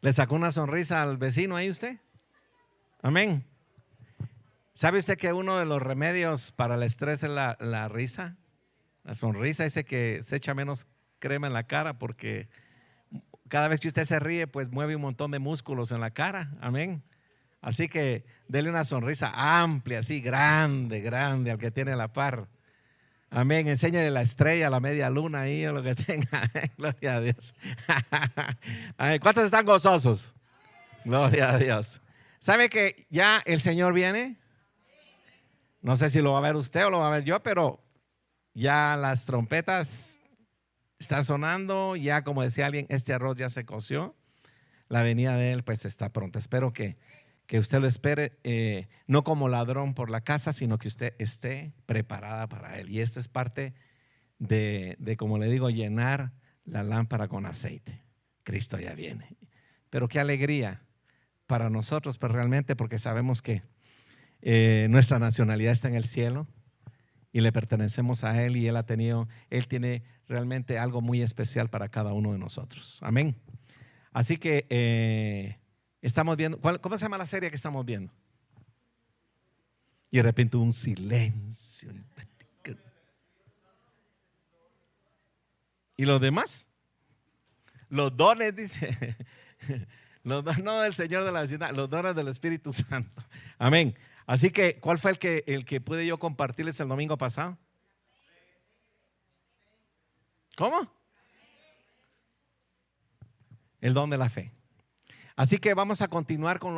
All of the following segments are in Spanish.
¿Le sacó una sonrisa al vecino ahí usted? Amén. ¿Sabe usted que uno de los remedios para el estrés es la risa? La sonrisa. Dice que se echa menos crema en la cara porque cada vez que usted se ríe, pues mueve un montón de músculos en la cara. Amén. Así que dele una sonrisa amplia, así grande, grande al que tiene a la par. Amén. Enséñale la estrella, la media luna ahí o lo que tenga. Gloria a Dios. ¿Cuántos están gozosos? Gloria a Dios. ¿Sabe que ya el Señor viene? No sé si lo va a ver usted o lo va a ver yo, pero ya las trompetas están sonando. Ya, como decía alguien, este arroz ya se coció. La venida de Él pues está pronta. Espero que usted lo espere, no como ladrón por la casa, sino que usted esté preparada para Él. Y esta es parte de, como le digo, llenar la lámpara con aceite. Cristo ya viene. Pero qué alegría para nosotros, pues realmente, porque sabemos que nuestra nacionalidad está en el cielo y le pertenecemos a Él, y Él tiene realmente algo muy especial para cada uno de nosotros. Amén. Así que estamos viendo, ¿cómo se llama la serie que estamos viendo? Y de repente un silencio. ¿Y los demás? Los dones, dice. Los dones, no del Señor de la vecindad, los dones del Espíritu Santo. Amén. Así que, ¿cuál fue el que pude yo compartirles el domingo pasado? ¿Cómo? El don de la fe. Así que vamos a continuar con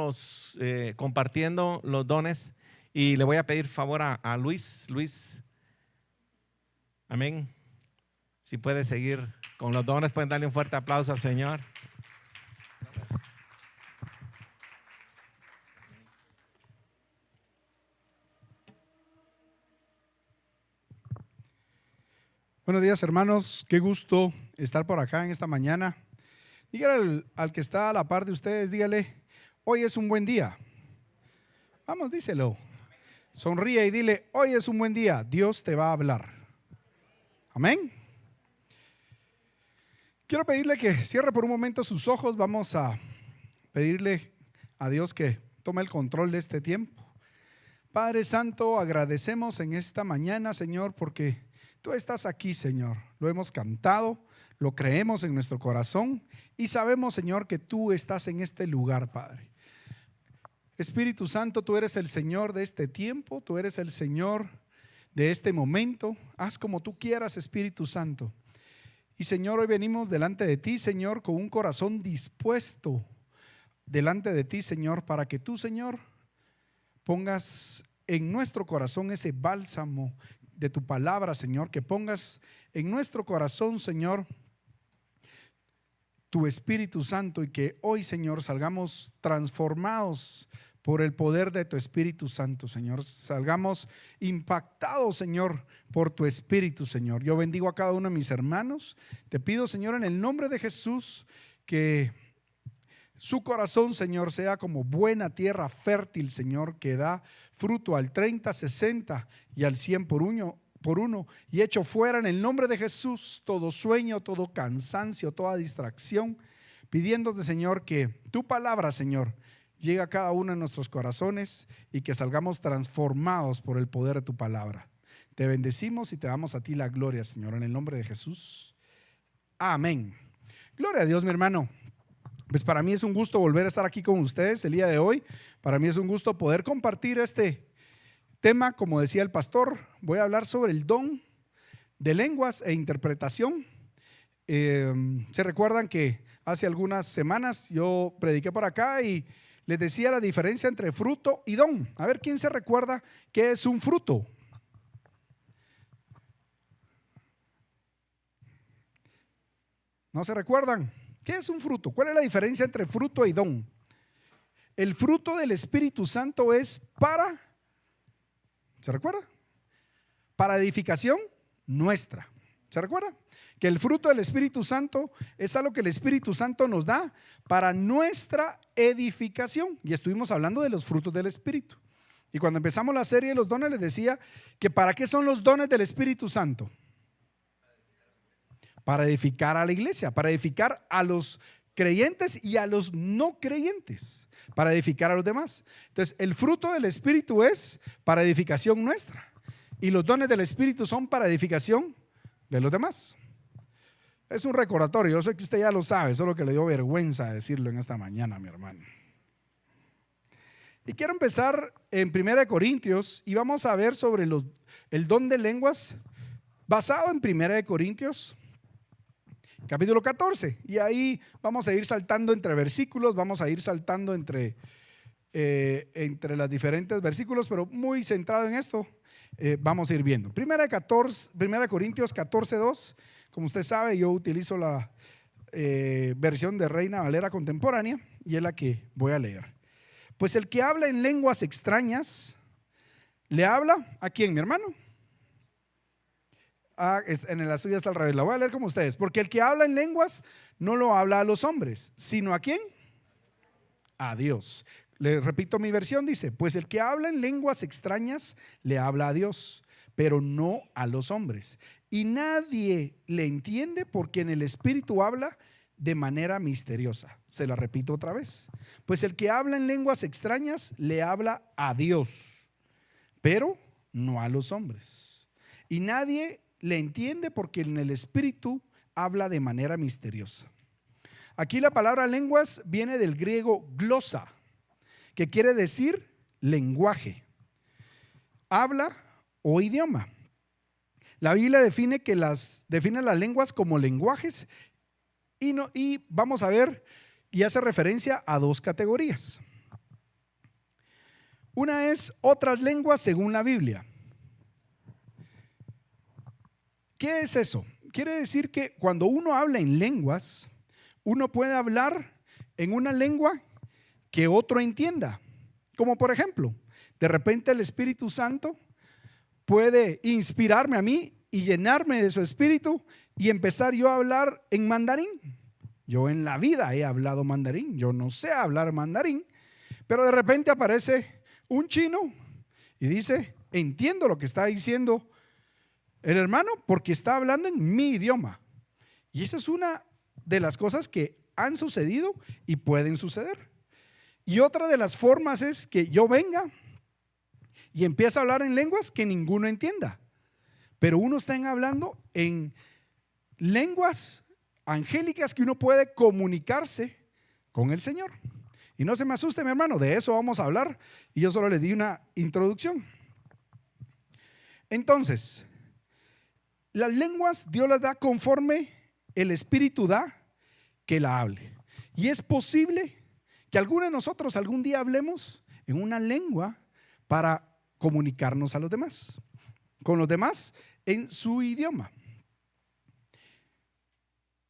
compartiendo los dones, y le voy a pedir favor a Luis, amén, si puede seguir con los dones. Pueden darle un fuerte aplauso al Señor. Buenos días, hermanos, qué gusto estar por acá en esta mañana. Dígale al que está a la par de ustedes, dígale: hoy es un buen día. Vamos, díselo. Sonríe y dile: hoy es un buen día, Dios te va a hablar. Amén. Quiero pedirle que cierre por un momento sus ojos. Vamos a pedirle a Dios que tome el control de este tiempo. Padre Santo, agradecemos en esta mañana, Señor, porque tú estás aquí, Señor. Lo hemos cantado, lo creemos en nuestro corazón y sabemos, Señor, que tú estás en este lugar, Padre. Espíritu Santo, tú eres el Señor de este tiempo, tú eres el Señor de este momento. Haz como tú quieras, Espíritu Santo. Y Señor, hoy venimos delante de ti, Señor, con un corazón dispuesto delante de ti, Señor, para que tú, Señor, pongas en nuestro corazón ese bálsamo de tu palabra, Señor, que pongas en nuestro corazón, Señor, tu Espíritu Santo, y que hoy, Señor, salgamos transformados por el poder de tu Espíritu Santo, Señor. Salgamos impactados, Señor, por tu Espíritu, Señor. Yo bendigo a cada uno de mis hermanos. Te pido, Señor, en el nombre de Jesús, que su corazón, Señor, sea como buena tierra fértil, Señor, que da fruto al 30, 60 y al 100 por uno, y echo fuera en el nombre de Jesús todo sueño, todo cansancio, toda distracción, pidiéndote, Señor, que tu palabra, Señor, llegue a cada uno de nuestros corazones y que salgamos transformados por el poder de tu palabra. Te bendecimos y te damos a ti la gloria, Señor, en el nombre de Jesús. Amén. Gloria a Dios, mi hermano. Pues para mí es un gusto volver a estar aquí con ustedes el día de hoy. Para mí es un gusto poder compartir este tema. Como decía el pastor, voy a hablar sobre el don de lenguas e interpretación. Se recuerdan que hace algunas semanas yo prediqué por acá y les decía la diferencia entre fruto y don. A ver, ¿quién se recuerda qué es un fruto? ¿No se recuerdan? ¿Qué es un fruto? ¿Cuál es la diferencia entre fruto y don? El fruto del Espíritu Santo es para, ¿se recuerda? Para edificación nuestra. ¿Se recuerda? Que el fruto del Espíritu Santo es algo que el Espíritu Santo nos da para nuestra edificación. Y estuvimos hablando de los frutos del Espíritu. Y cuando empezamos la serie de los dones les decía que ¿para qué son los dones del Espíritu Santo? Para edificar a la iglesia, para edificar a los creyentes y a los no creyentes, para edificar a los demás. Entonces, el fruto del Espíritu es para edificación nuestra y los dones del Espíritu son para edificación de los demás. Es un recordatorio, yo sé que usted ya lo sabe, solo que le dio vergüenza decirlo en esta mañana, mi hermano. Y quiero empezar en 1 Corintios y vamos a ver sobre el don de lenguas basado en 1 Corintios capítulo 14. Y ahí vamos a ir saltando entre versículos, vamos a ir saltando entre los diferentes versículos, pero muy centrado en esto vamos a ir viendo. 1 Corintios 14:2, como usted sabe, yo utilizo la versión de Reina Valera contemporánea y es la que voy a leer. Pues el que habla en lenguas extrañas, ¿le habla a quién, mi hermano? En la suya está al revés, la voy a leer como ustedes. Porque el que habla en lenguas no lo habla a los hombres, sino ¿a quién? A Dios. Le repito mi versión, dice, pues el que habla en lenguas extrañas le habla a Dios, pero no a los hombres. Y nadie le entiende porque en el Espíritu habla de manera misteriosa. Se la repito otra vez. Pues el que habla en lenguas extrañas le habla a Dios, pero no a los hombres. Y nadie le entiende porque en el Espíritu habla de manera misteriosa. Aquí la palabra lenguas viene del griego glosa, que quiere decir lenguaje, habla o idioma. La Biblia define las lenguas como lenguajes y vamos a ver y hace referencia a dos categorías. Una es otras lenguas según la Biblia. ¿Qué es eso? Quiere decir que cuando uno habla en lenguas, uno puede hablar en una lengua que otro entienda. Como por ejemplo, de repente el Espíritu Santo puede inspirarme a mí y llenarme de su espíritu y empezar yo a hablar en mandarín. Yo en la vida he hablado mandarín, yo no sé hablar mandarín, pero de repente aparece un chino y dice, entiendo lo que está diciendo el hermano porque está hablando en mi idioma. Y esa es una de las cosas que han sucedido y pueden suceder. Y otra de las formas es que yo venga y empiece a hablar en lenguas que ninguno entienda. Pero uno está hablando en lenguas angélicas que uno puede comunicarse con el Señor. Y no se me asuste, mi hermano, de eso vamos a hablar. Y yo solo le di una introducción. Entonces, las lenguas Dios las da conforme el Espíritu da que la hable. Y es posible que alguno de nosotros algún día hablemos en una lengua para comunicarnos a los demás, con los demás en su idioma.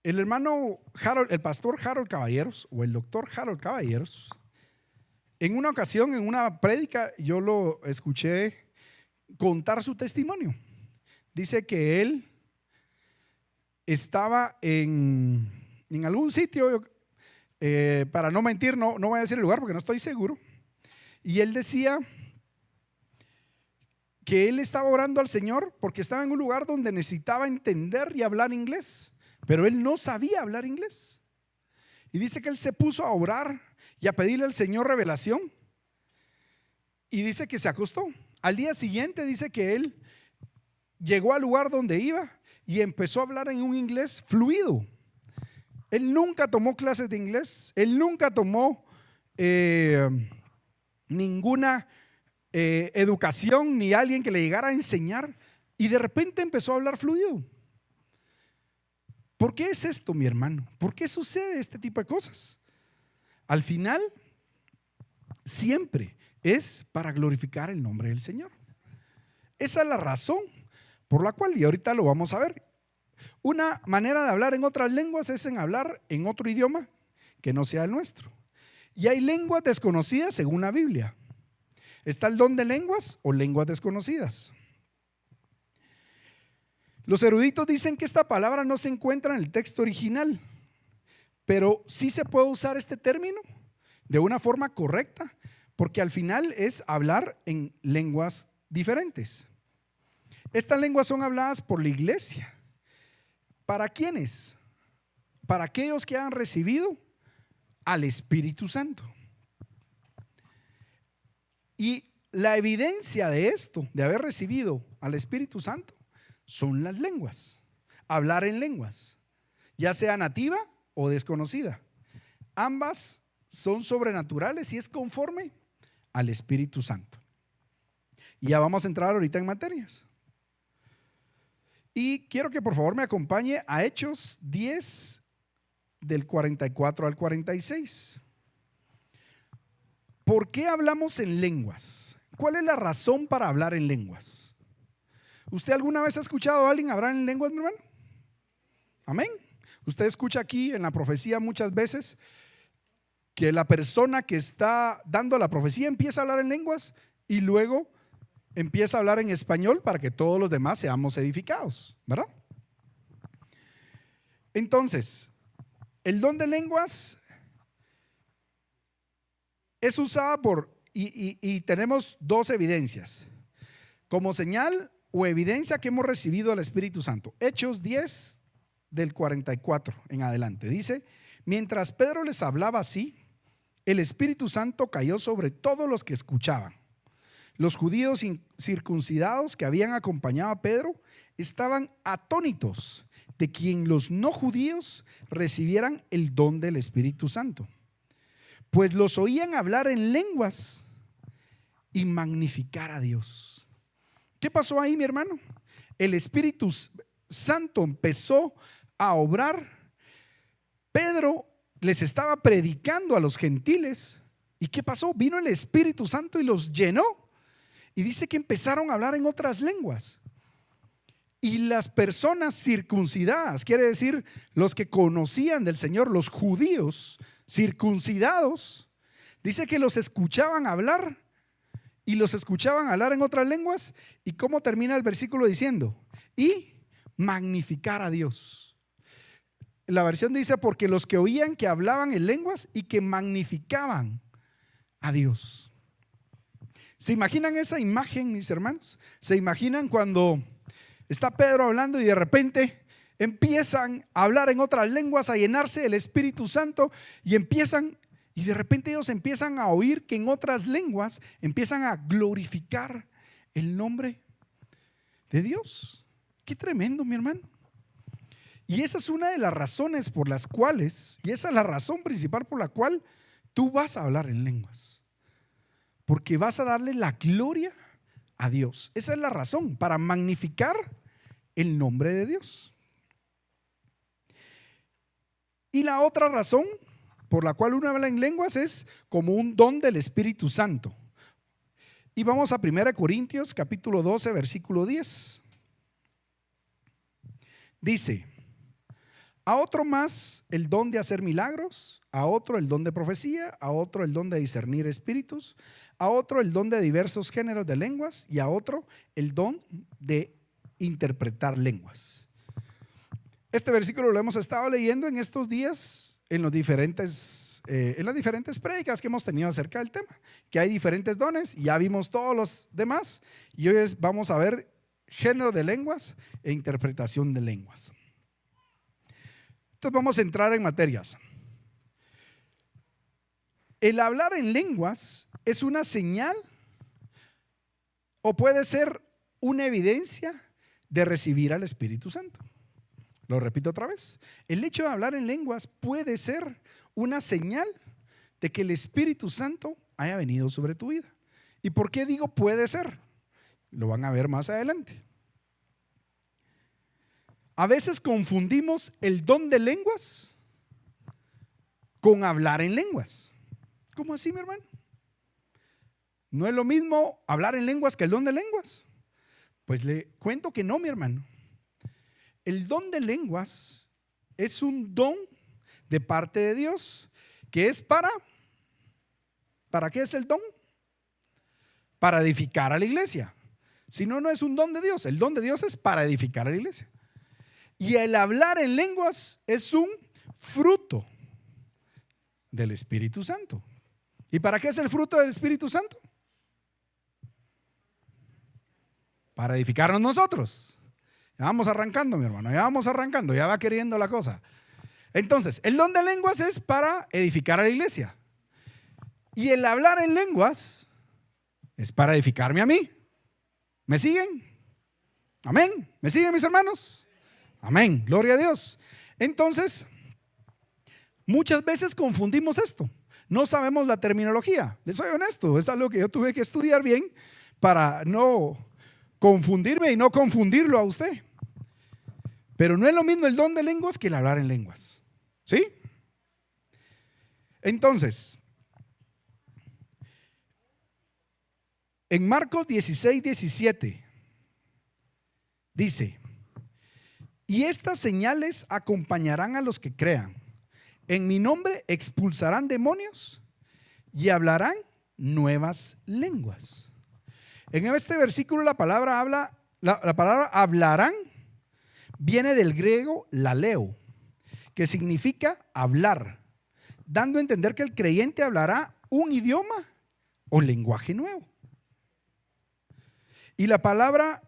El hermano Harold, el pastor Harold Caballeros o el doctor Harold Caballeros, en una ocasión, en una prédica, yo lo escuché contar su testimonio. Dice que él estaba en algún sitio, para no mentir, no voy a decir el lugar porque no estoy seguro. Y él decía que él estaba orando al Señor porque estaba en un lugar donde necesitaba entender y hablar inglés, pero él no sabía hablar inglés. Y dice que él se puso a orar y a pedirle al Señor revelación. Y dice que se acostó. Al día siguiente dice que él llegó al lugar donde iba y empezó a hablar en un inglés fluido. Él nunca tomó clases de inglés, él nunca tomó ninguna educación ni alguien que le llegara a enseñar, y de repente empezó a hablar fluido. ¿Por qué es esto, mi hermano? ¿Por qué sucede este tipo de cosas? Al final, siempre es para glorificar el nombre del Señor. Esa es la razón por la cual, y ahorita lo vamos a ver, una manera de hablar en otras lenguas es en hablar en otro idioma que no sea el nuestro. Y hay lenguas desconocidas según la Biblia. Está el don de lenguas o lenguas desconocidas. Los eruditos dicen que esta palabra no se encuentra en el texto original, pero sí se puede usar este término de una forma correcta, porque al final es hablar en lenguas diferentes. Estas lenguas son habladas por la iglesia. ¿Para quiénes? Para aquellos que han recibido al Espíritu Santo. Y la evidencia de esto, de haber recibido al Espíritu Santo, son las lenguas. Hablar en lenguas, ya sea nativa o desconocida. Ambas son sobrenaturales y es conforme al Espíritu Santo. Y ya vamos a entrar ahorita en materias. Y quiero que por favor me acompañe a Hechos 10, del 44 al 46. ¿Por qué hablamos en lenguas? ¿Cuál es la razón para hablar en lenguas? ¿Usted alguna vez ha escuchado a alguien hablar en lenguas, mi hermano? Amén. Usted escucha aquí en la profecía muchas veces que la persona que está dando la profecía empieza a hablar en lenguas y luego empieza a hablar en español para que todos los demás seamos edificados, ¿verdad? Entonces, el don de lenguas es usada y tenemos dos evidencias, como señal o evidencia que hemos recibido al Espíritu Santo. Hechos 10, del 44 en adelante, dice: mientras Pedro les hablaba así, el Espíritu Santo cayó sobre todos los que escuchaban. Los judíos circuncidados que habían acompañado a Pedro estaban atónitos de que los no judíos recibieran el don del Espíritu Santo, pues los oían hablar en lenguas y magnificar a Dios. ¿Qué pasó ahí, mi hermano? El Espíritu Santo empezó a obrar. Pedro les estaba predicando a los gentiles. ¿Y qué pasó? Vino el Espíritu Santo y los llenó. Y dice que empezaron a hablar en otras lenguas. Y las personas circuncidadas, quiere decir los que conocían del Señor, los judíos circuncidados, dice que los escuchaban hablar y los escuchaban hablar en otras lenguas. ¿Y cómo termina el versículo diciendo? Y magnificar a Dios. La versión dice: porque los que oían que hablaban en lenguas y que magnificaban a Dios. ¿Se imaginan esa imagen, mis hermanos? ¿Se imaginan cuando está Pedro hablando y de repente empiezan a hablar en otras lenguas, a llenarse del Espíritu Santo y de repente ellos empiezan a oír que en otras lenguas empiezan a glorificar el nombre de Dios? Qué tremendo, mi hermano. Y esa es una de las razones por las cuales, y esa es la razón principal por la cual tú vas a hablar en lenguas. Porque vas a darle la gloria a Dios. Esa es la razón, para magnificar el nombre de Dios. Y la otra razón por la cual uno habla en lenguas es como un don del Espíritu Santo. Y vamos a 1 Corintios capítulo 12, versículo 10. Dice: a otro más el don de hacer milagros, a otro el don de profecía, a otro el don de discernir espíritus, a otro el don de diversos géneros de lenguas y a otro el don de interpretar lenguas. Este versículo lo hemos estado leyendo en estos días en las diferentes prédicas que hemos tenido acerca del tema, que hay diferentes dones. Ya vimos todos los demás y hoy vamos a ver género de lenguas e interpretación de lenguas. Entonces vamos a entrar en materias. El hablar en lenguas es una señal o puede ser una evidencia de recibir al Espíritu Santo. Lo repito otra vez. El hecho de hablar en lenguas puede ser una señal de que el Espíritu Santo haya venido sobre tu vida. ¿Y por qué digo puede ser? Lo van a ver más adelante. A veces confundimos el don de lenguas con hablar en lenguas. ¿Cómo así, mi hermano? ¿No es lo mismo hablar en lenguas que el don de lenguas? Pues le cuento que no, mi hermano. El don de lenguas es un don de parte de Dios que es ¿para qué es el don? Para edificar a la iglesia. Si no, no es un don de Dios. El don de Dios es para edificar a la iglesia. Y el hablar en lenguas es un fruto del Espíritu Santo. ¿Y para qué es el fruto del Espíritu Santo? Para edificarnos nosotros. Ya vamos arrancando, mi hermano, ya vamos arrancando, ya va queriendo la cosa. Entonces, el don de lenguas es para edificar a la iglesia. Y el hablar en lenguas es para edificarme a mí. ¿Me siguen? Amén. ¿Me siguen, mis hermanos? Amén. Gloria a Dios. Entonces, muchas veces confundimos esto. No sabemos la terminología. Les soy honesto, es algo que yo tuve que estudiar bien para no confundirme y no confundirlo a usted. Pero no es lo mismo el don de lenguas que el hablar en lenguas. ¿Sí? Entonces, en Marcos 16:17 dice: y estas señales acompañarán a los que crean. En mi nombre expulsarán demonios y hablarán nuevas lenguas. En este versículo la palabra hablarán viene del griego laleo, que significa hablar, dando a entender que el creyente hablará un idioma o lenguaje nuevo. Y la palabra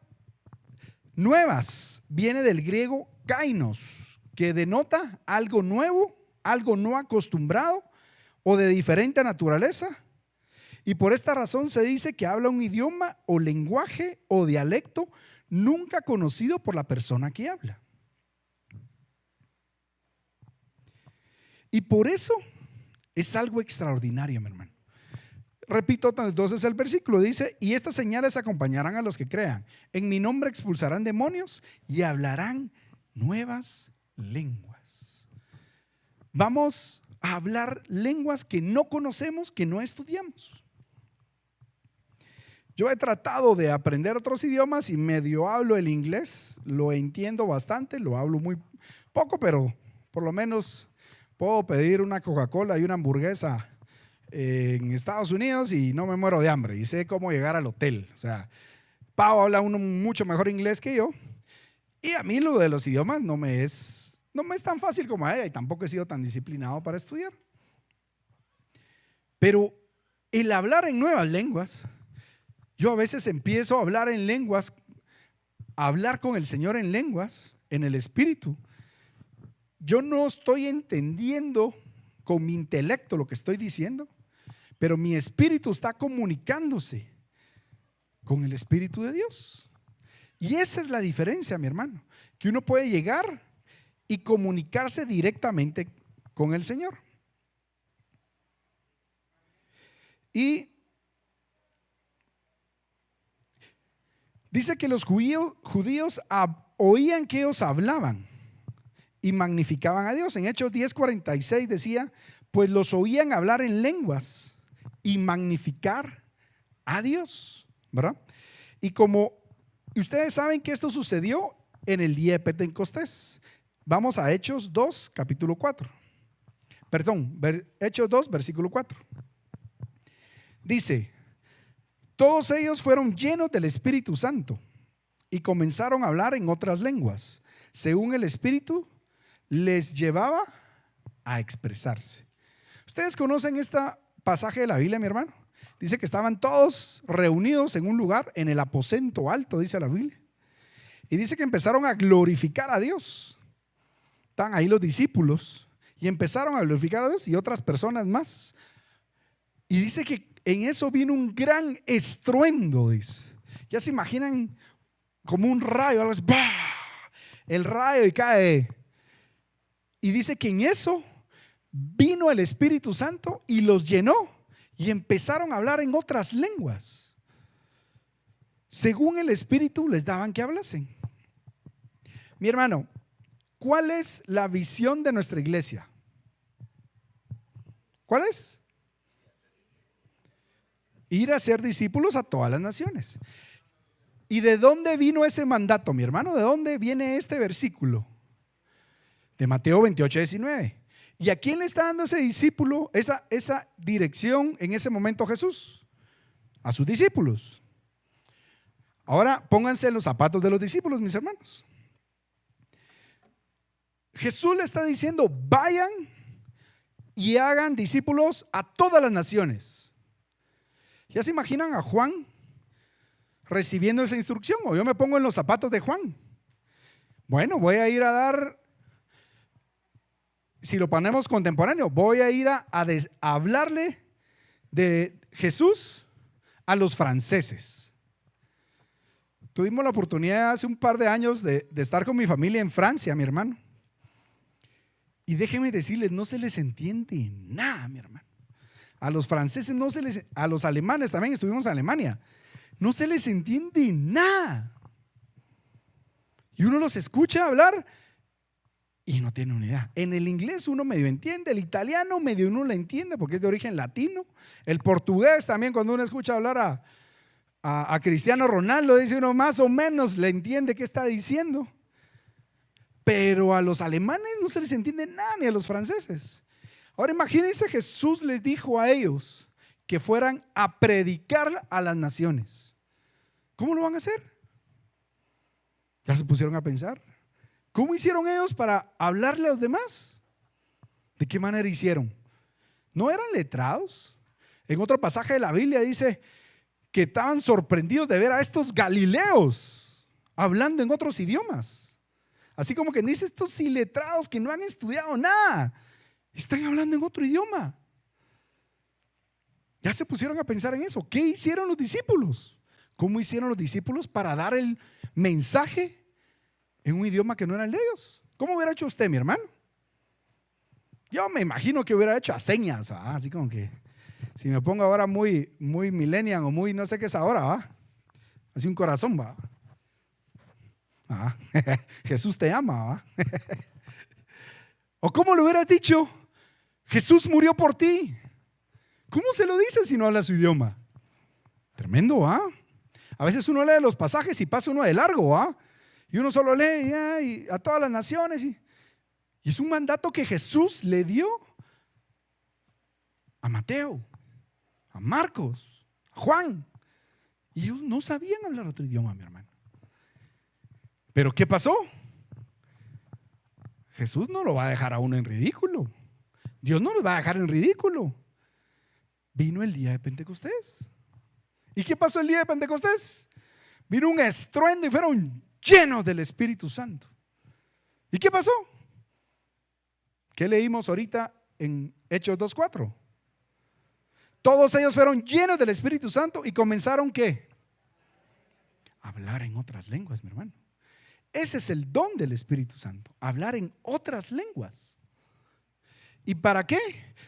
nuevas viene del griego kainos, que denota algo nuevo, algo no acostumbrado o de diferente naturaleza. Y por esta razón se dice que habla un idioma o lenguaje o dialecto nunca conocido por la persona que habla. Y por eso es algo extraordinario, mi hermano. Repito entonces el versículo, dice: y estas señales acompañarán a los que crean. En mi nombre expulsarán demonios y hablarán nuevas lenguas. Vamos a hablar lenguas que no conocemos, que no estudiamos. Yo he tratado de aprender otros idiomas y medio hablo el inglés, lo entiendo bastante, lo hablo muy poco, pero por lo menos puedo pedir una Coca-Cola y una hamburguesa en Estados Unidos y no me muero de hambre y sé cómo llegar al hotel. O sea, Pau habla mucho mejor inglés que yo y a mí lo de los idiomas no me es tan fácil como a ella y tampoco he sido tan disciplinado para estudiar. Pero el hablar en nuevas lenguas, yo a veces empiezo a hablar en lenguas, a hablar con el Señor en lenguas, en el Espíritu. Yo no estoy entendiendo con mi intelecto lo que estoy diciendo, pero mi espíritu está comunicándose con el Espíritu de Dios. Y esa es la diferencia, mi hermano, que uno puede llegar y comunicarse directamente con el Señor. Y dice que los judíos oían que ellos hablaban y magnificaban a Dios. En Hechos 10:46 decía: pues los oían hablar en lenguas y magnificar a Dios, ¿verdad? Y como ustedes saben que esto sucedió en el día de Pentecostés, vamos a Hechos 2, capítulo 4. Perdón, Hechos 2, versículo 4. Dice: todos ellos fueron llenos del Espíritu Santo y comenzaron a hablar en otras lenguas, según el Espíritu les llevaba a expresarse. ¿Ustedes conocen este pasaje de la Biblia, mi hermano? Dice que estaban todos reunidos en un lugar, en el aposento alto, dice la Biblia. Y dice que empezaron a glorificar a Dios. Están ahí los discípulos y empezaron a glorificar a Dios y otras personas más. Y dice que en eso vino un gran estruendo, dice. Ya se imaginan como un rayo, algo así, ¡bah! El rayo y cae. Y dice que en eso vino el Espíritu Santo y los llenó y empezaron a hablar en otras lenguas. Según el Espíritu les daban que hablasen. Mi hermano, ¿cuál es la visión de nuestra iglesia? ¿Cuál es? Ir a ser discípulos a todas las naciones. ¿Y de dónde vino ese mandato, mi hermano? ¿De dónde viene este versículo? De Mateo 28:19. ¿Y a quién le está dando ese discípulo, esa dirección en ese momento Jesús? A sus discípulos. Ahora pónganse en los zapatos de los discípulos, mis hermanos. Jesús le está diciendo: vayan y hagan discípulos a todas las naciones. ¿Ya se imaginan a Juan recibiendo esa instrucción? O yo me pongo en los zapatos de Juan. Bueno, voy a ir a dar si lo ponemos contemporáneo, voy a ir a hablarle de Jesús a los franceses. Tuvimos la oportunidad hace un par de años de estar con mi familia en Francia, mi hermano. Y déjenme decirles, no se les entiende nada, mi hermano. A los franceses no se les, a los alemanes también, estuvimos en Alemania, no se les entiende nada. Y uno los escucha hablar y no tiene una idea. En el inglés uno medio entiende, el italiano medio uno lo entiende porque es de origen latino. El portugués también, cuando uno escucha hablar a Cristiano Ronaldo, dice uno más o menos le entiende qué está diciendo. Pero a los alemanes no se les entiende nada, ni a los franceses. Ahora imagínense, Jesús les dijo a ellos que fueran a predicar a las naciones. ¿Cómo lo van a hacer? ¿Ya se pusieron a pensar? ¿Cómo hicieron ellos para hablarle a los demás? ¿De qué manera hicieron? ¿No eran letrados? En otro pasaje de la Biblia dice que estaban sorprendidos de ver a estos galileos hablando en otros idiomas. Así como que dice, estos iletrados que no han estudiado nada, están hablando en otro idioma. ¿Ya se pusieron a pensar en eso? ¿Qué hicieron los discípulos? ¿Cómo hicieron los discípulos para dar el mensaje en un idioma que no era el de ellos? ¿Cómo hubiera hecho usted, mi hermano? Yo me imagino que hubiera hecho a señas, ¿va? Así como que si me pongo ahora muy millennial o muy no sé qué es ahora, ¿va? Así un corazón, ¿va? Jesús te ama, ¿va? ¿O cómo le hubieras dicho? Jesús murió por ti. ¿Cómo se lo dice si no habla su idioma? Tremendo, ¿ah? A veces uno lee los pasajes y pasa uno de largo, ¿ah? Y uno solo lee y a todas las naciones. Y es un mandato que Jesús le dio a Mateo, a Marcos, a Juan. Y ellos no sabían hablar otro idioma, mi hermano. ¿Pero qué pasó? Jesús no lo va a dejar a uno en ridículo. Dios no lo va a dejar en ridículo. Vino el día de Pentecostés. ¿Y qué pasó el día de Pentecostés? Vino un estruendo y fueron llenos del Espíritu Santo. ¿Y qué pasó? ¿Qué leímos ahorita en Hechos 2:4? Todos ellos fueron llenos del Espíritu Santo y comenzaron ¿qué? A hablar en otras lenguas, mi hermano. Ese es el don del Espíritu Santo, hablar en otras lenguas. ¿Y para qué?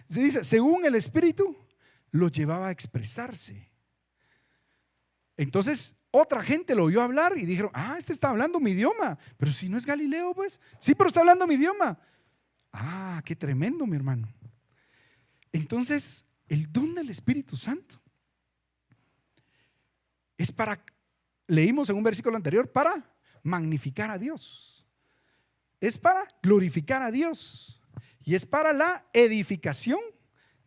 Se dice, según el Espíritu, los llevaba a expresarse. Entonces, otra gente lo oyó hablar y dijeron, este está hablando mi idioma. Pero si no es Galileo, pues. Sí, pero está hablando mi idioma. Qué tremendo, mi hermano. Entonces, el don del Espíritu Santo es para, leímos en un versículo anterior, para magnificar a Dios. Es para glorificar a Dios. Y es para la edificación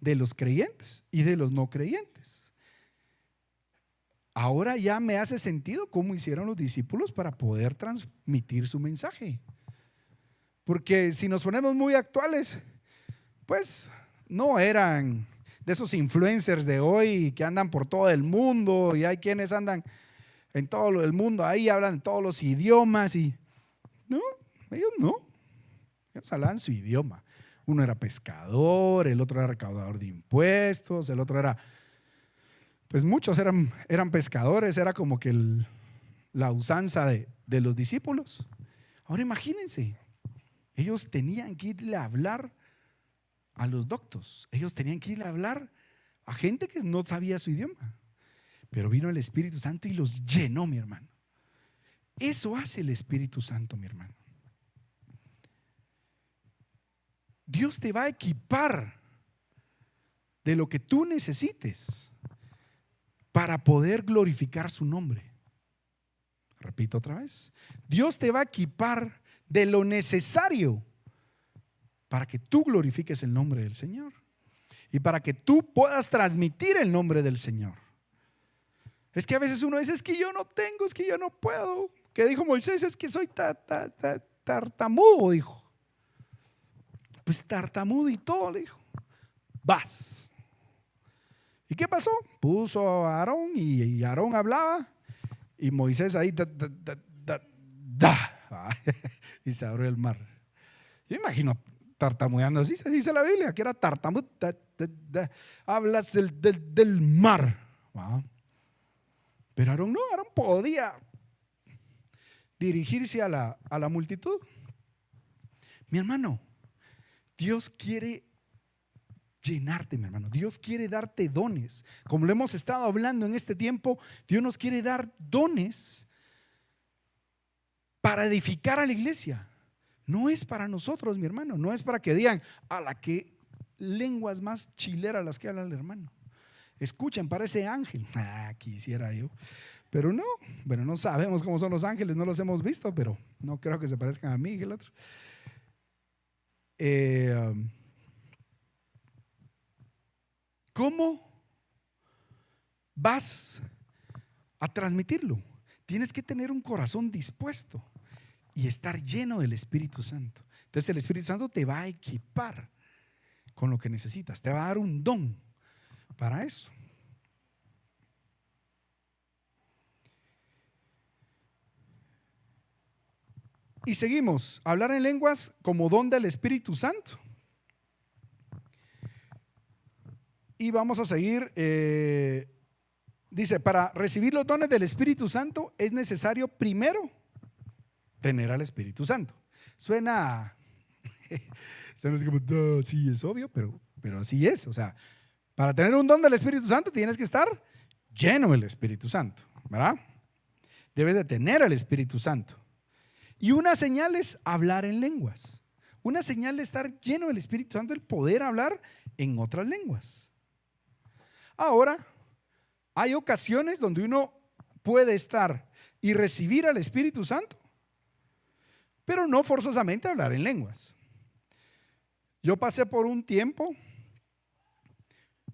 de los creyentes y de los no creyentes. Ahora ya me hace sentido cómo hicieron los discípulos para poder transmitir su mensaje. Porque si nos ponemos muy actuales, pues no eran de esos influencers de hoy que andan por todo el mundo y hay quienes andan en todo el mundo, ahí hablan todos los idiomas y no, ellos hablaban su idioma. Uno era pescador, el otro era recaudador de impuestos, el otro era, pues muchos eran pescadores, era como que la usanza de los discípulos. Ahora imagínense, ellos tenían que irle a hablar a los doctos, ellos tenían que irle a hablar a gente que no sabía su idioma. Pero vino el Espíritu Santo y los llenó, mi hermano. Eso hace el Espíritu Santo, mi hermano. Dios te va a equipar de lo que tú necesites para poder glorificar su nombre. Repito otra vez. Dios te va a equipar de lo necesario para que tú glorifiques el nombre del Señor y para que tú puedas transmitir el nombre del Señor. Es que a veces uno dice, es que yo no tengo, es que yo no puedo. ¿Qué dijo Moisés? Es que soy tartamudo, dijo. Pues tartamudo y todo, le dijo. Vas. ¿Y qué pasó? Puso a Aarón y Aarón hablaba y Moisés ahí y se abrió el mar. Yo imagino tartamudeando, así se dice la Biblia, que era tartamudo, hablas del mar. Wow. Pero Aarón no, Aarón podía dirigirse a la multitud. Mi hermano, Dios quiere llenarte, mi hermano. Dios quiere darte dones. Como lo hemos estado hablando en este tiempo, Dios nos quiere dar dones para edificar a la iglesia. No es para nosotros, mi hermano. No es para que digan, a la que lenguas más chileras las que habla el hermano. Escuchen, parece ángel. Quisiera yo. Pero no, bueno, no sabemos cómo son los ángeles, no los hemos visto, pero no creo que se parezcan a mí y el otro. ¿Cómo vas a transmitirlo? Tienes que tener un corazón dispuesto y estar lleno del Espíritu Santo. Entonces el Espíritu Santo te va a equipar con lo que necesitas, te va a dar un don para eso. Y seguimos, hablar en lenguas como don del Espíritu Santo. Y vamos a seguir, dice, para recibir los dones del Espíritu Santo es necesario primero tener al Espíritu Santo. Suena así como, sí, es obvio, pero así es. O sea, para tener un don del Espíritu Santo tienes que estar lleno del Espíritu Santo, ¿verdad? Debes de tener al Espíritu Santo. Y una señal es hablar en lenguas. Una señal de estar lleno del Espíritu Santo, el poder hablar en otras lenguas. Ahora, hay ocasiones donde uno puede estar y recibir al Espíritu Santo, pero no forzosamente hablar en lenguas. Yo pasé por un tiempo,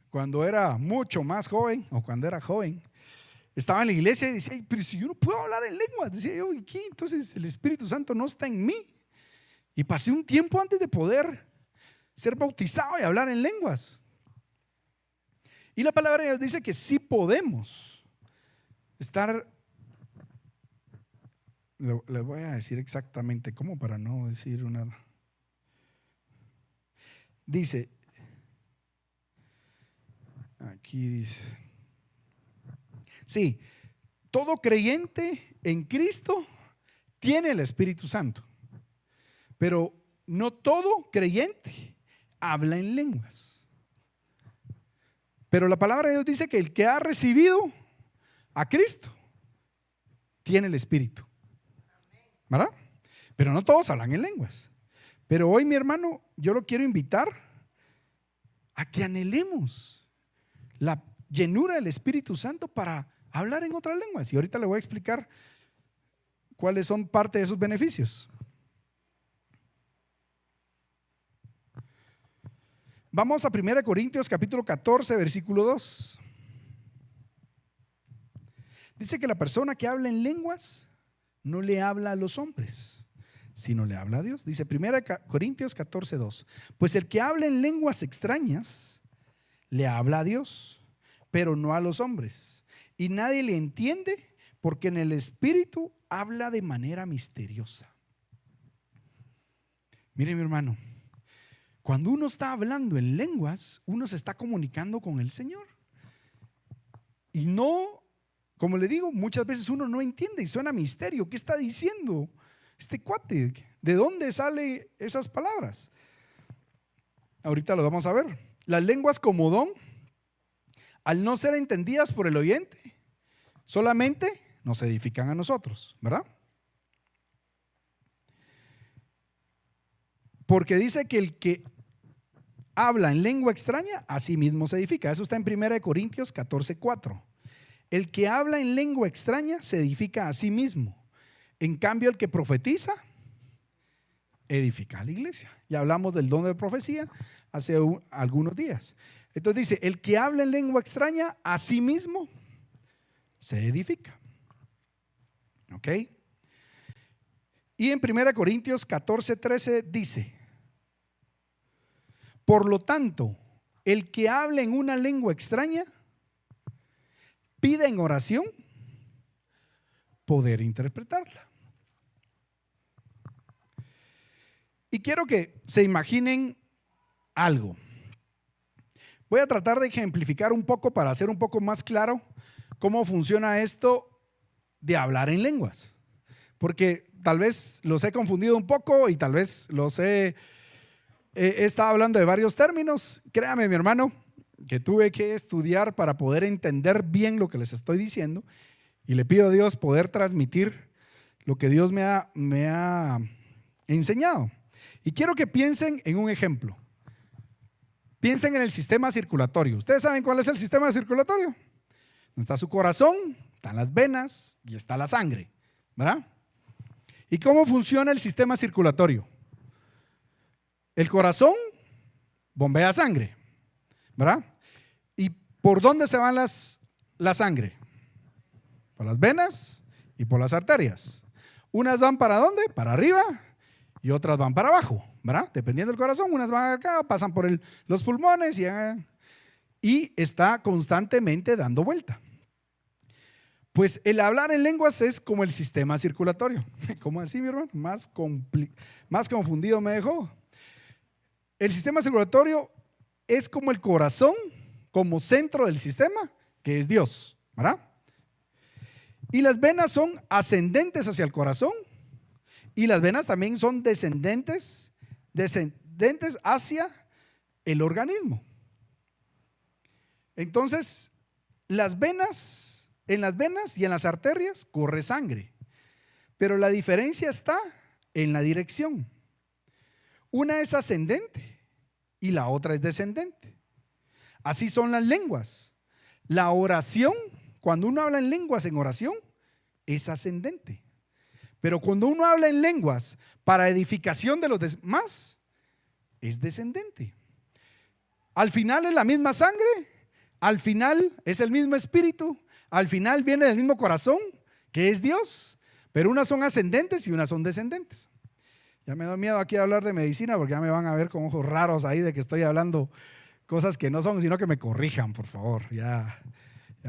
cuando era mucho más joven, o cuando era joven, estaba en la iglesia y decía, pero si yo no puedo hablar en lenguas, decía yo, ¿y qué? Entonces el Espíritu Santo no está en mí. Y pasé un tiempo antes de poder ser bautizado y hablar en lenguas. Y la palabra de Dios dice que sí podemos estar, le voy a decir exactamente cómo para no decir nada. Dice, aquí dice, sí, todo creyente en Cristo tiene el Espíritu Santo, pero no todo creyente habla en lenguas. Pero la palabra de Dios dice que el que ha recibido a Cristo tiene el Espíritu, ¿verdad? Pero no todos hablan en lenguas. Pero hoy, mi hermano, yo lo quiero invitar a que anhelemos la llenura del Espíritu Santo para hablar en otras lenguas. Y ahorita le voy a explicar cuáles son parte de esos beneficios. Vamos a 1 Corintios capítulo 14, versículo 2. Dice que la persona que habla en lenguas no le habla a los hombres, sino le habla a Dios. Dice 1 Corintios 14, 2. Pues el que habla en lenguas extrañas le habla a Dios, pero no a los hombres. Y nadie le entiende porque en el Espíritu habla de manera misteriosa. Mire, mi hermano, cuando uno está hablando en lenguas, uno se está comunicando con el Señor. Y no, como le digo, muchas veces uno no entiende y suena misterio. ¿Qué está diciendo este cuate? ¿De dónde salen esas palabras? Ahorita lo vamos a ver. Las lenguas como don, al no ser entendidas por el oyente, solamente nos edifican a nosotros, ¿verdad? Porque dice que el que habla en lengua extraña, a sí mismo se edifica. Eso está en 1 Corintios 14, 4. El que habla en lengua extraña se edifica a sí mismo. En cambio, el que profetiza edifica a la iglesia. Ya hablamos del don de profecía hace algunos días. Entonces dice, el que habla en lengua extraña a sí mismo se edifica. ¿Ok? Y en 1 Corintios 14, 13 dice, por lo tanto, el que habla en una lengua extraña pide en oración poder interpretarla. Y quiero que se imaginen algo. Voy a tratar de ejemplificar un poco para hacer un poco más claro cómo funciona esto de hablar en lenguas. Porque tal vez los he confundido un poco y tal vez he estado hablando de varios términos. Créame, mi hermano, que tuve que estudiar para poder entender bien lo que les estoy diciendo, y le pido a Dios poder transmitir lo que Dios me ha enseñado. Y quiero que piensen en un ejemplo. Piensen en el sistema circulatorio. ¿Ustedes saben cuál es el sistema circulatorio? Donde está su corazón, están las venas y está la sangre, ¿verdad? ¿Y cómo funciona el sistema circulatorio? El corazón bombea sangre, ¿verdad? ¿Y por dónde se va la sangre? Por las venas y por las arterias. Unas van ¿para dónde? Para arriba y otras van para abajo, ¿verdad? Dependiendo del corazón, unas van acá, pasan por los pulmones y está constantemente dando vuelta. Pues el hablar en lenguas es como el sistema circulatorio. ¿Cómo así, mi hermano? Más confundido me dejó. El sistema circulatorio es como el corazón, como centro del sistema, que es Dios, ¿verdad? Y las venas son ascendentes hacia el corazón, y las venas también son descendentes hacia el organismo. Entonces, en las venas y en las arterias corre sangre, pero la diferencia está en la dirección. Una es ascendente y la otra es descendente. Así son las lenguas. La oración, cuando uno habla en lenguas en oración, es ascendente. Pero cuando uno habla en lenguas para edificación de los demás, es descendente. Al final es la misma sangre, al final es el mismo espíritu, al final viene del mismo corazón, que es Dios, pero unas son ascendentes y unas son descendentes. Ya me da miedo aquí hablar de medicina porque ya me van a ver con ojos raros ahí de que estoy hablando cosas que no son, sino que me corrijan, por favor. Ya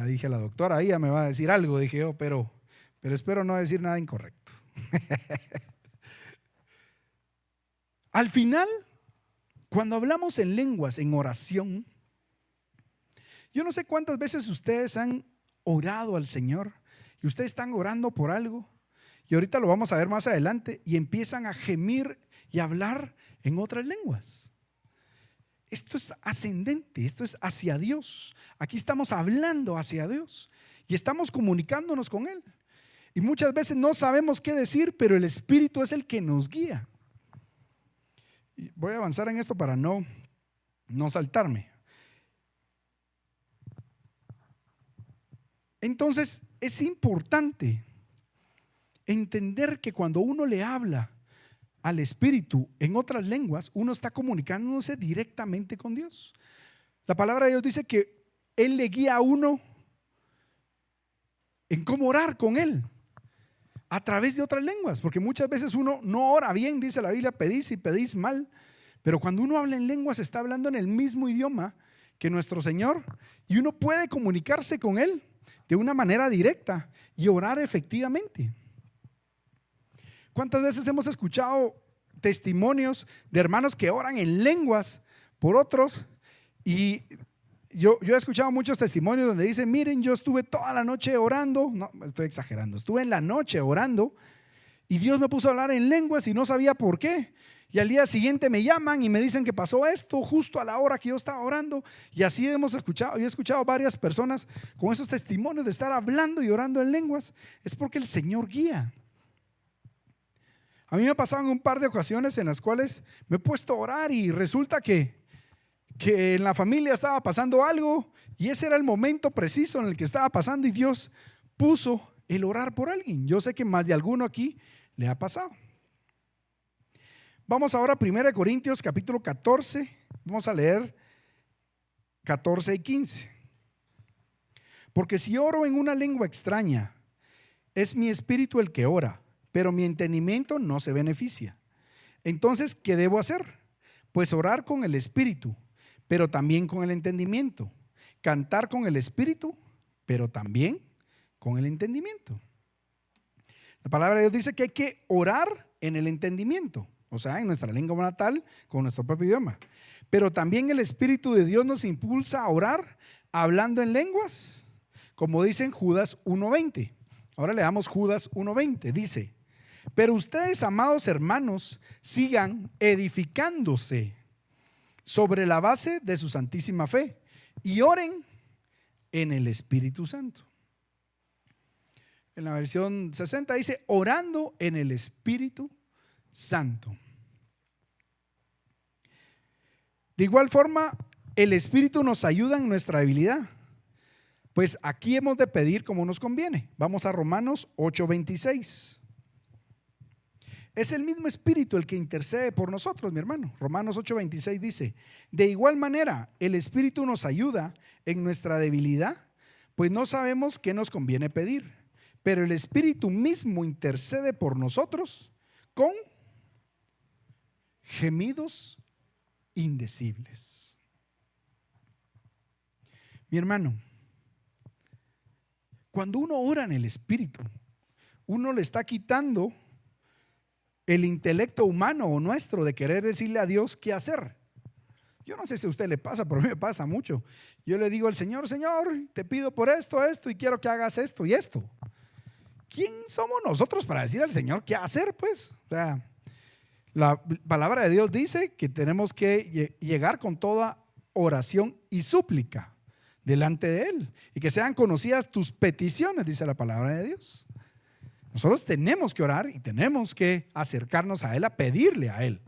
dije a la doctora, ahí ya me va a decir algo, dije yo, pero espero no decir nada incorrecto. Al final, cuando hablamos en lenguas, en oración, yo no sé cuántas veces ustedes han orado al Señor y ustedes están orando por algo y ahorita lo vamos a ver más adelante y empiezan a gemir y a hablar en otras lenguas. Esto es ascendente, esto es hacia Dios. Aquí estamos hablando hacia Dios y estamos comunicándonos con Él. Y muchas veces no sabemos qué decir, pero el Espíritu es el que nos guía. Y voy a avanzar en esto para no saltarme. Entonces, es importante entender que cuando uno le habla al Espíritu en otras lenguas, uno está comunicándose directamente con Dios. La palabra de Dios dice que Él le guía a uno en cómo orar con Él a través de otras lenguas, porque muchas veces uno no ora bien, dice la Biblia, pedís y pedís mal, pero cuando uno habla en lenguas está hablando en el mismo idioma que nuestro Señor y uno puede comunicarse con Él de una manera directa y orar efectivamente. ¿Cuántas veces hemos escuchado testimonios de hermanos que oran en lenguas por otros? Y yo he escuchado muchos testimonios donde dicen, miren, yo estuve toda la noche orando, no, estoy exagerando, estuve en la noche orando y Dios me puso a hablar en lenguas y no sabía por qué. Y al día siguiente me llaman y me dicen que pasó esto justo a la hora que yo estaba orando. Y así hemos escuchado, yo he escuchado varias personas con esos testimonios de estar hablando y orando en lenguas. Es porque el Señor guía. A mí me ha pasado en un par de ocasiones en las cuales me he puesto a orar y resulta que en la familia estaba pasando algo y ese era el momento preciso en el que estaba pasando y Dios puso el orar por alguien. Yo sé que más de alguno aquí le ha pasado. Vamos ahora a 1 Corintios capítulo 14, vamos a leer 14 y 15. Porque si oro en una lengua extraña, es mi espíritu el que ora, pero mi entendimiento no se beneficia. Entonces, ¿qué debo hacer? Pues orar con el espíritu, pero también con el entendimiento. Cantar con el espíritu, pero también con el entendimiento. La palabra de Dios dice que hay que orar en el entendimiento. o sea, en nuestra lengua natal, con nuestro propio idioma. Pero también el Espíritu de Dios nos impulsa a orar hablando en lenguas, como dice en Judas 1:20. Ahora le damos Judas 1:20. Dice: pero ustedes, amados hermanos, sigan edificándose sobre la base de su santísima fe y oren en el Espíritu Santo. En la versión 60 dice: orando en el Espíritu Santo. De igual forma, el Espíritu nos ayuda en nuestra debilidad. Pues aquí hemos de pedir como nos conviene. Vamos a Romanos 8:26. Es el mismo Espíritu el que intercede por nosotros, mi hermano. Romanos 8:26 dice: de igual manera, el Espíritu nos ayuda en nuestra debilidad, pues no sabemos qué nos conviene pedir, pero el Espíritu mismo intercede por nosotros con gemidos indecibles. Mi hermano, cuando uno ora en el Espíritu, uno le está quitando el intelecto humano o nuestro de querer decirle a Dios qué hacer. Yo no sé si a usted le pasa, pero a mí me pasa mucho. Yo le digo al Señor: Señor, te pido por esto y quiero que hagas esto y esto. ¿Quién somos nosotros para decir al Señor qué hacer? Pues, o sea, la palabra de Dios dice que tenemos que llegar con toda oración y súplica delante de Él, y que sean conocidas tus peticiones, dice la palabra de Dios. Nosotros tenemos que orar y tenemos que acercarnos a Él, a pedirle a Él.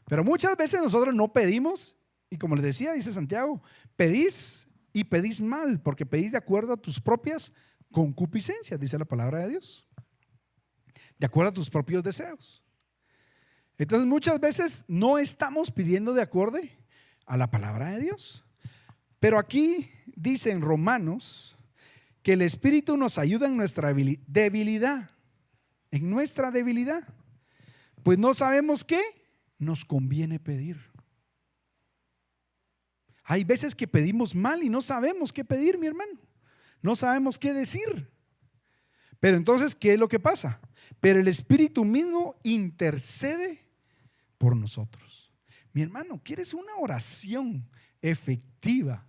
Pero muchas veces nosotros no pedimos, y como les decía, dice Santiago, pedís y pedís mal, porque pedís de acuerdo a tus propias concupiscencias, dice la palabra de Dios, de acuerdo a tus propios deseos. Entonces muchas veces no estamos pidiendo de acuerdo a la palabra de Dios. Pero aquí dice en Romanos que el Espíritu nos ayuda en nuestra debilidad, pues no sabemos qué nos conviene pedir. Hay veces que pedimos mal y no sabemos qué pedir, mi hermano, no sabemos qué decir. Pero entonces, ¿qué es lo que pasa? Pero el Espíritu mismo intercede por nosotros. Mi hermano, ¿quieres una oración efectiva?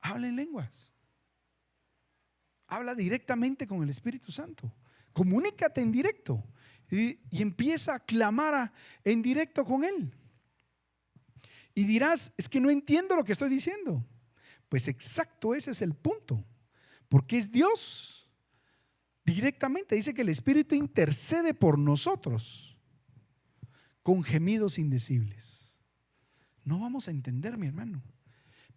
Habla en lenguas. Habla directamente con el Espíritu Santo. Comunícate en directo y empieza a clamar en directo con Él. Y dirás: es que no entiendo lo que estoy diciendo. Pues exacto, ese es el punto. Porque es Dios. Directamente dice que el Espíritu intercede por nosotros con gemidos indecibles. No vamos a entender, mi hermano,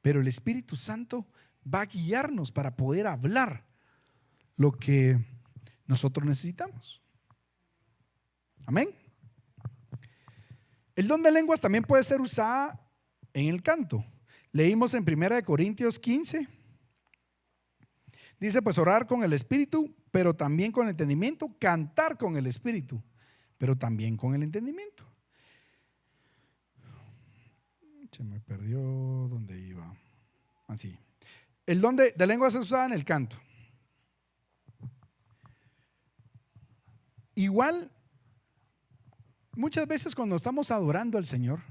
pero el Espíritu Santo va a guiarnos para poder hablar lo que nosotros necesitamos. Amén. El don de lenguas también puede ser usado en el canto. Leímos en 1 Corintios 15. Dice: pues orar con el Espíritu, pero también con el entendimiento; cantar con el Espíritu, pero también con el entendimiento. Se me perdió donde iba. Así. El don de lenguas es usado en el canto. Igual, muchas veces cuando estamos adorando al Señor,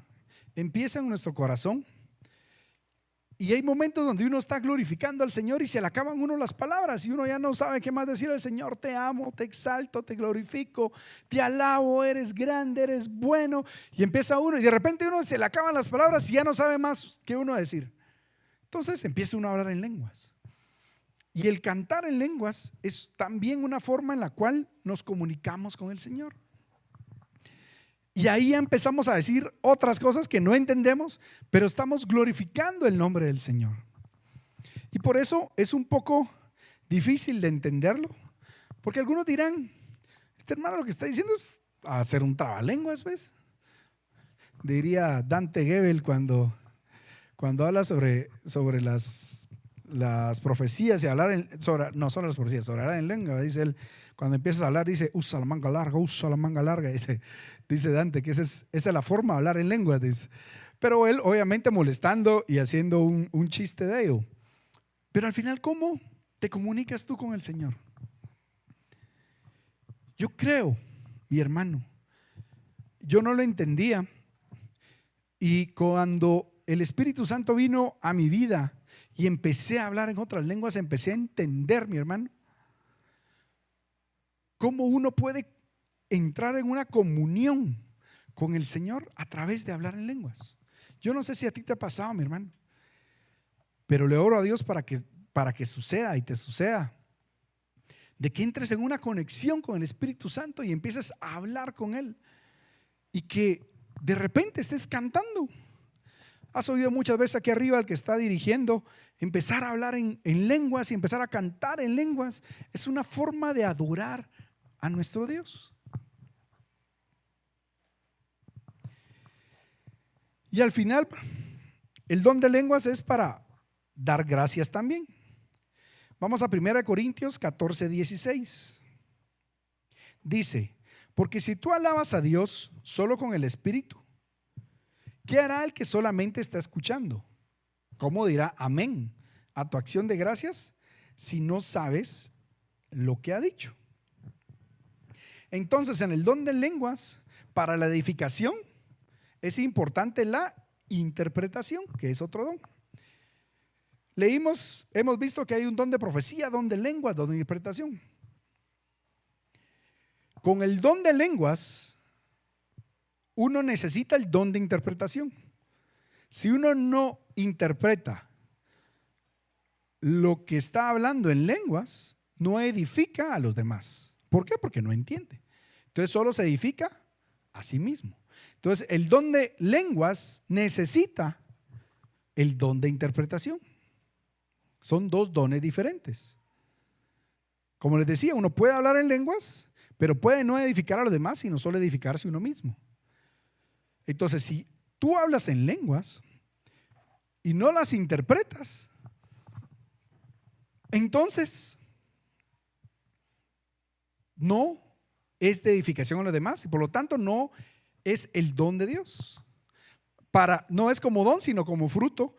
empieza en nuestro corazón, y hay momentos donde uno está glorificando al Señor y se le acaban uno las palabras y uno ya no sabe qué más decir al Señor. Te amo, te exalto, te glorifico, te alabo, eres grande, eres bueno. Y empieza uno y de repente uno se le acaban las palabras y ya no sabe más qué uno decir. Entonces empieza uno a hablar en lenguas. Y el cantar en lenguas es también una forma en la cual nos comunicamos con el Señor. Y ahí empezamos a decir otras cosas que no entendemos, pero estamos glorificando el nombre del Señor. Y por eso es un poco difícil de entenderlo, porque algunos dirán: este hermano lo que está diciendo es hacer un trabalenguas, ¿ves? Diría Dante Gebel cuando habla sobre las profecías y hablar no solo las profecías, sobre hablar en lengua. Dice él, cuando empiezas a hablar, dice: usa la manga larga. Dice Dante que esa es la forma de hablar en lengua, dice. Pero él obviamente molestando y haciendo un chiste de ello. Pero al final, ¿cómo te comunicas tú con el Señor? Yo creo, mi hermano, yo no lo entendía. Y cuando el Espíritu Santo vino a mi vida y empecé a hablar en otras lenguas, empecé a entender, mi hermano, cómo uno puede entrar en una comunión con el Señor a través de hablar en lenguas. Yo no sé si a ti te ha pasado, mi hermano, pero le oro a Dios para que suceda y te suceda, de que entres en una conexión con el Espíritu Santo y empieces a hablar con Él y que de repente estés cantando. Has oído muchas veces aquí arriba al que está dirigiendo empezar a hablar en lenguas y empezar a cantar en lenguas. Es una forma de adorar a nuestro Dios. Y al final, el don de lenguas es para dar gracias también. Vamos a 1 Corintios 14:16. Dice: porque si tú alabas a Dios solo con el Espíritu, ¿qué hará el que solamente está escuchando? ¿Cómo dirá amén a tu acción de gracias si no sabes lo que ha dicho? Entonces, en el don de lenguas, para la edificación, es importante la interpretación, que es otro don. Hemos visto que hay un don de profecía, don de lenguas, don de interpretación. Con el don de lenguas, uno necesita el don de interpretación. Si uno no interpreta lo que está hablando en lenguas, no edifica a los demás. ¿Por qué? Porque no entiende. Entonces solo se edifica a sí mismo. Entonces el don de lenguas necesita el don de interpretación. Son dos dones diferentes. Como les decía, uno puede hablar en lenguas, pero puede no edificar a los demás, sino solo edificarse uno mismo. Entonces, si tú hablas en lenguas y no las interpretas, entonces no es de edificación a los demás y por lo tanto no es el don de Dios. No es como don, sino como fruto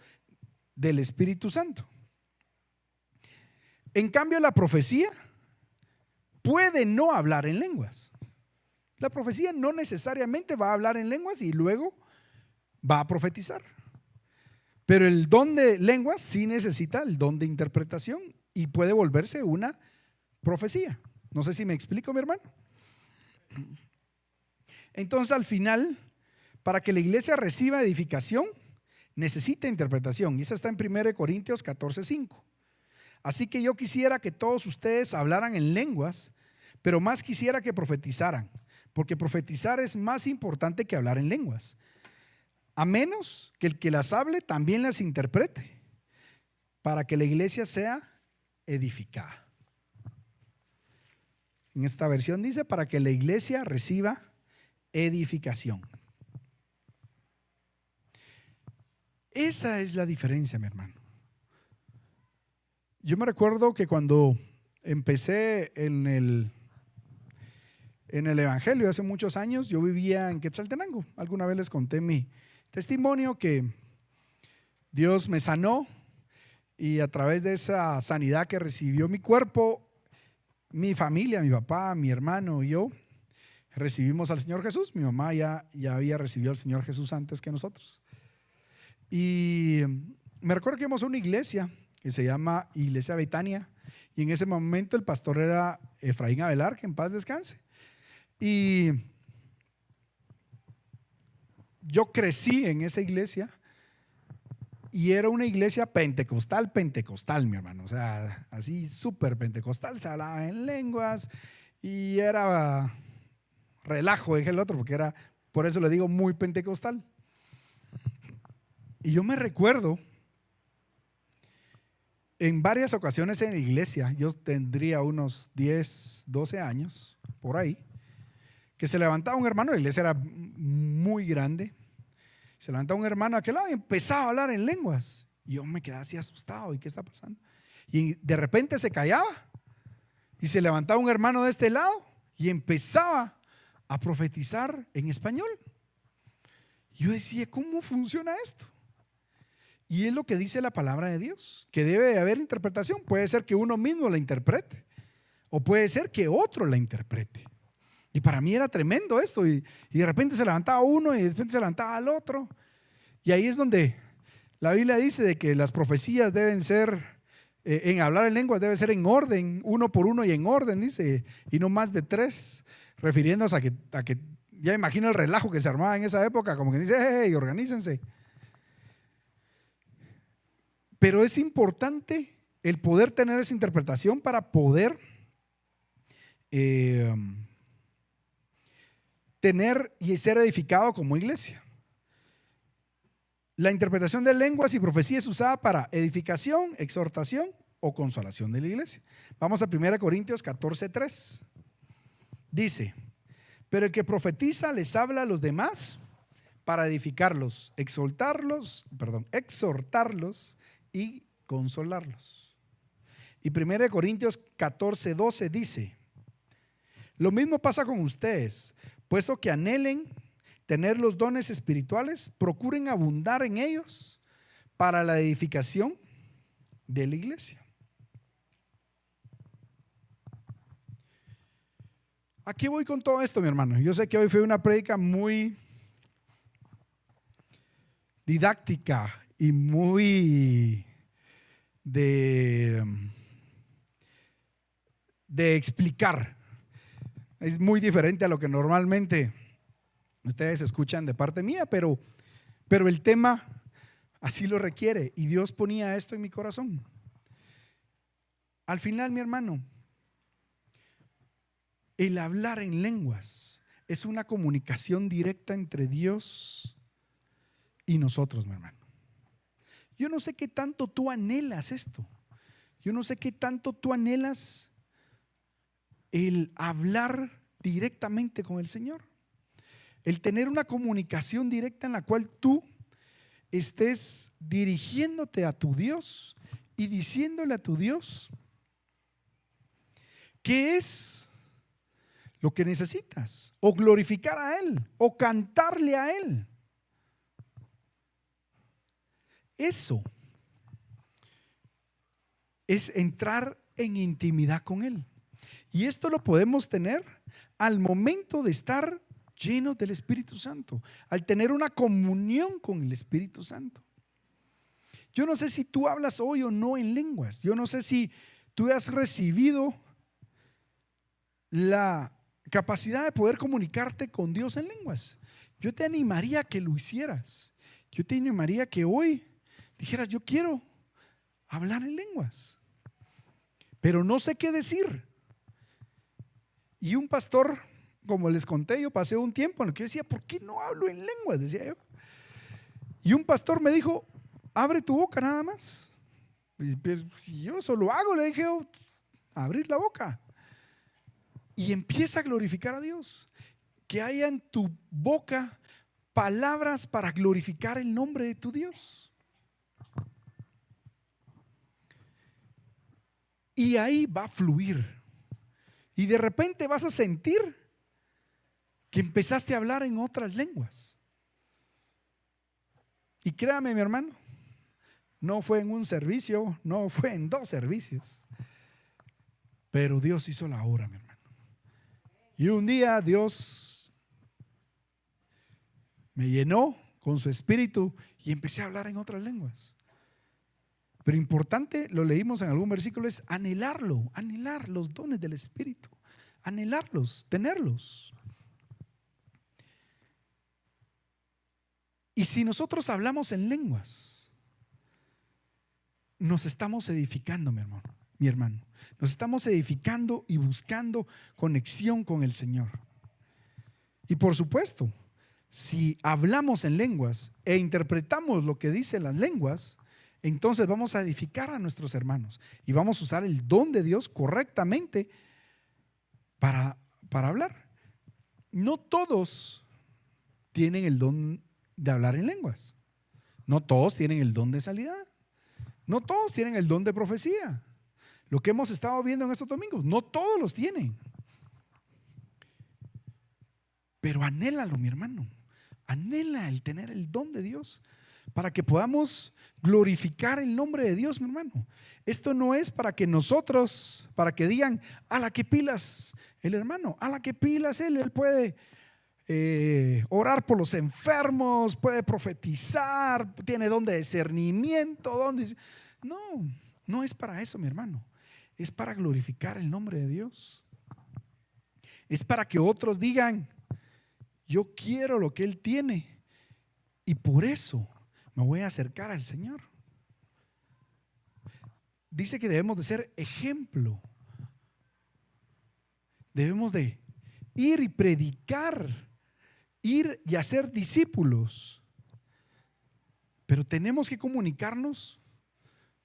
del Espíritu Santo. En cambio, la profecía puede no hablar en lenguas. La profecía no necesariamente va a hablar en lenguas y luego va a profetizar. Pero el don de lenguas sí necesita el don de interpretación y puede volverse una profecía. No sé si me explico, mi hermano. Entonces, al final, para que la iglesia reciba edificación, necesita interpretación. Y esa está en 1 Corintios 14:5. Así que yo quisiera que todos ustedes hablaran en lenguas, pero más quisiera que profetizaran, porque profetizar es más importante que hablar en lenguas, a menos que el que las hable también las interprete, para que la iglesia sea edificada. En esta versión dice: para que la iglesia reciba edificación. Esa es la diferencia, mi hermano. Yo me recuerdo que cuando empecé en el evangelio hace muchos años, yo vivía en Quetzaltenango. Alguna vez les conté mi testimonio que Dios me sanó y a través de esa sanidad que recibió mi cuerpo, mi familia, mi papá, mi hermano y yo recibimos al Señor Jesús. Mi mamá ya había recibido al Señor Jesús antes que nosotros. Y me recuerdo que íbamos a una iglesia que se llama Iglesia Betania, y en ese momento el pastor era Efraín Avelar, que en paz descanse. Y yo crecí en esa iglesia y era una iglesia pentecostal, mi hermano, o sea, así súper pentecostal, se hablaba en lenguas y era relajo, dije el otro, porque era, por eso le digo, muy pentecostal. Y yo me recuerdo en varias ocasiones en la iglesia, yo tendría unos 10, 12 años, por ahí, que se levantaba un hermano, la iglesia era muy grande, se levantaba un hermano a aquel lado y empezaba a hablar en lenguas. Y yo me quedaba así asustado, ¿y qué está pasando? Y de repente se callaba y se levantaba un hermano de este lado y empezaba a profetizar en español. Yo decía, ¿cómo funciona esto? Y es lo que dice la palabra de Dios, que debe haber interpretación. Puede ser que uno mismo la interprete o puede ser que otro la interprete. Y para mí era tremendo esto. Y de repente se levantaba uno y de repente se levantaba el otro. Y ahí es donde la Biblia dice de que las profecías deben ser, en hablar en lenguas debe ser en orden, uno por uno y en orden, dice, y no más de 3, refiriéndose a que ya imagino el relajo que se armaba en esa época, como que dice, hey, organícense. Pero es importante el poder tener esa interpretación para poder tener y ser edificado como iglesia. La interpretación de lenguas y profecía es usada para edificación, exhortación o consolación de la iglesia. Vamos a 1 Corintios 14:3. Dice: pero el que profetiza les habla a los demás para edificarlos, exhortarlos y consolarlos. Y 1 Corintios 14:12 dice: lo mismo pasa con ustedes, puesto que anhelen tener los dones espirituales, procuren abundar en ellos para la edificación de la iglesia. ¿A qué voy con todo esto, mi hermano? Yo sé que hoy fue una prédica muy didáctica y muy de explicar. Es muy diferente a lo que normalmente ustedes escuchan de parte mía, pero el tema así lo requiere y Dios ponía esto en mi corazón. Al final, mi hermano, el hablar en lenguas es una comunicación directa entre Dios y nosotros, mi hermano. Yo no sé qué tanto tú anhelas esto. Yo no sé qué tanto tú anhelas el hablar directamente con el Señor. El tener una comunicación directa en la cual tú estés dirigiéndote a tu Dios y diciéndole a tu Dios qué es lo que necesitas, o glorificar a Él, o cantarle a Él. Eso es entrar en intimidad con Él. Y esto lo podemos tener al momento de estar llenos del Espíritu Santo, al tener una comunión con el Espíritu Santo. Yo no sé si tú hablas hoy o no en lenguas. Yo no sé si tú has recibido la capacidad de poder comunicarte con Dios en lenguas. Yo te animaría a que lo hicieras. Yo te animaría a que hoy dijeras: yo quiero hablar en lenguas, pero no sé qué decir. Y un pastor, como les conté, yo pasé un tiempo en el que yo decía: ¿por qué no hablo en lenguas?, decía yo. Y un pastor me dijo: abre tu boca nada más. Pero si yo solo hago, le dije yo, abrir la boca. Y empieza a glorificar a Dios. Que haya en tu boca palabras para glorificar el nombre de tu Dios. Y ahí va a fluir. Y de repente vas a sentir que empezaste a hablar en otras lenguas. Y créame, mi hermano, no fue en un servicio, no fue en 2 servicios, pero Dios hizo la obra, mi hermano. Y un día Dios me llenó con su espíritu y empecé a hablar en otras lenguas. Pero importante, lo leímos en algún versículo, es anhelarlo, anhelar los dones del Espíritu, anhelarlos, tenerlos. Y si nosotros hablamos en lenguas, nos estamos edificando, mi hermano. Nos estamos edificando y buscando conexión con el Señor. Y por supuesto, si hablamos en lenguas e interpretamos lo que dicen las lenguas, entonces vamos a edificar a nuestros hermanos y vamos a usar el don de Dios correctamente para hablar. No todos tienen el don de hablar en lenguas. No todos tienen el don de sanidad. No todos tienen el don de profecía. Lo que hemos estado viendo en estos domingos, no todos los tienen. Pero anhélalo, mi hermano. Anhela el tener el don de Dios, para que podamos glorificar el nombre de Dios, mi hermano. Esto no es para que nosotros, para que digan, a la que pilas el hermano, a la que pilas él puede orar por los enfermos, puede profetizar, tiene don de discernimiento, no, no es para eso, mi hermano. Es para glorificar el nombre de Dios. Es para que otros digan, yo quiero lo que él tiene y por eso me voy a acercar al Señor. Dice que debemos de ser ejemplo. Debemos de ir y predicar, ir y hacer discípulos. Pero tenemos que comunicarnos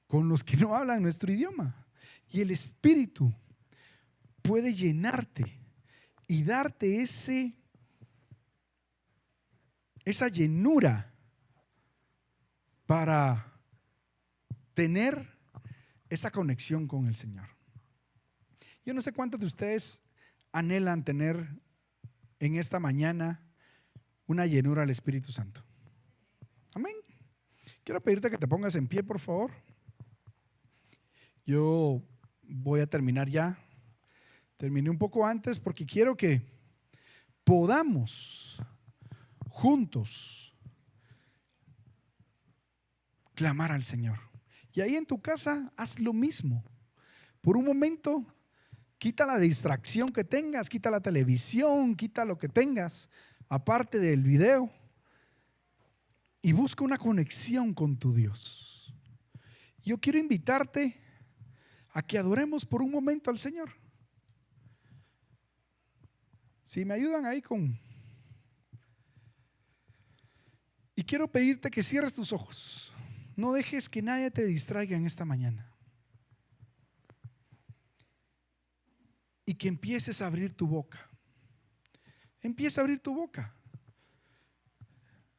con los que no hablan nuestro idioma. Y el Espíritu puede llenarte y darte esa llenura para tener esa conexión con el Señor. Yo no sé cuántos de ustedes anhelan tener en esta mañana una llenura al Espíritu Santo. Amén. Quiero pedirte que te pongas en pie, por favor. Yo voy a terminar ya. Terminé un poco antes porque quiero que podamos juntos clamar al Señor. Y ahí en tu casa haz lo mismo. Por un momento, quita la distracción que tengas, quita la televisión, quita lo que tengas, aparte del video, y busca una conexión con tu Dios. Yo quiero invitarte a que adoremos por un momento al Señor. Si me ayudan ahí y quiero pedirte que cierres tus ojos. No dejes que nadie te distraiga en esta mañana. Y que empieces a abrir tu boca. Empieza a abrir tu boca.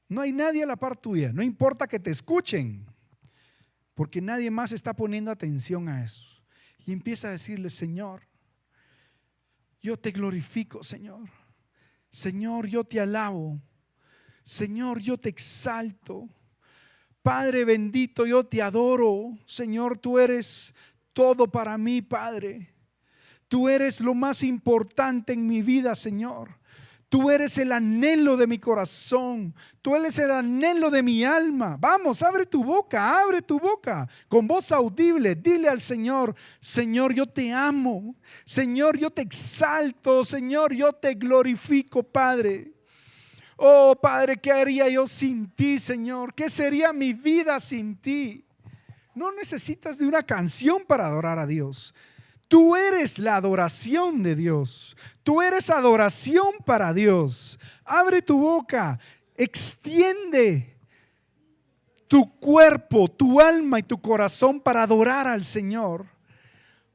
No hay nadie a la par tuya. No importa que te escuchen, porque nadie más está poniendo atención a eso. Y empieza a decirle, Señor, yo te glorifico, Señor. Señor, yo te alabo. Señor, yo te exalto. Padre bendito, yo te adoro. Señor, tú eres todo para mí, Padre. Tú eres lo más importante en mi vida, Señor. Tú eres el anhelo de mi corazón. Tú eres el anhelo de mi alma. Vamos, abre tu boca con voz audible. Dile al Señor, Señor, yo te amo. Señor, yo te exalto. Señor, yo te glorifico, Padre. Oh, Padre, ¿qué haría yo sin ti, Señor? ¿Qué sería mi vida sin ti? No necesitas de una canción para adorar a Dios. Tú eres la adoración de Dios. Tú eres adoración para Dios. Abre tu boca, extiende tu cuerpo, tu alma y tu corazón para adorar al Señor.